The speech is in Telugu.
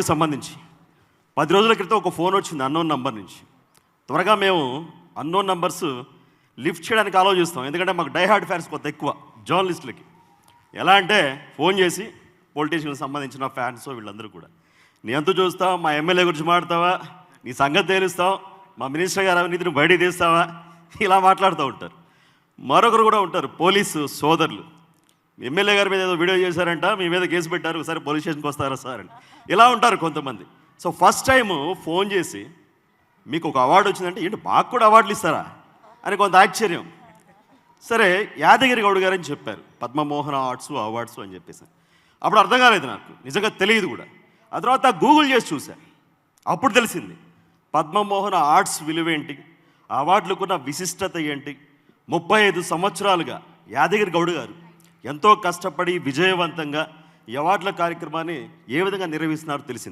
సంబంధించి 10 రోజుల క్రితం ఒక ఫోన్ వచ్చింది అన్నోన్ నంబర్ నుంచి. త్వరగా మేము అన్నోన్ నంబర్స్ లిఫ్ట్ చేయడానికి ఆలోచిస్తాం, ఎందుకంటే మాకు డైహార్డ్ ఫ్యాన్స్ కొంత ఎక్కువ జర్నలిస్టులకి. ఎలా అంటే ఫోన్ చేసి పొలిటీషియన్కి సంబంధించిన ఫ్యాన్స్ వీళ్ళందరూ కూడా, నీ అంతు చూస్తావా, మా ఎమ్మెల్యే గురించి మాట్లాడతావా, నీ సంగతి తేలుస్తావు, మా మినిస్టర్ గారు అవినీతిని బయటికి తీస్తావా, ఇలా మాట్లాడుతూ ఉంటారు. మరొకరు కూడా ఉంటారు, పోలీసు సోదరులు, ఎమ్మెల్యే గారి మీద ఏదో వీడియో చేశారంట, మీ మీద కేసు పెట్టారు, ఒకసారి పోలీస్ స్టేషన్కి వస్తారా సార్ అని ఇలా ఉంటారు కొంతమంది. సో ఫస్ట్ టైము ఫోన్ చేసి మీకు ఒక అవార్డు వచ్చిందంటే, ఏంటి మాకు కూడా అవార్డులు ఇస్తారా అని కొంత ఆశ్చర్యం. సరే, యాదగిరి గౌడ్ గారు అని చెప్పారు, పద్మమోహన ఆర్ట్స్ అవార్డ్స్ అని చెప్పేసి. అప్పుడు అర్థం కాలేదు నాకు, నిజంగా తెలియదు కూడా. ఆ తర్వాత గూగుల్ చేసి చూశాను, అప్పుడు తెలిసింది పద్మమోహన ఆర్ట్స్ విలువేంటి, అవార్డులకున్న విశిష్టత ఏంటి. 35 సంవత్సరాలుగా యాదగిరి గౌడ్ గారు ఎంతో కష్టపడి విజయవంతంగా ఈ అవార్డుల కార్యక్రమాన్ని ఏ విధంగా నిర్వహిస్తున్నారో తెలిసింది.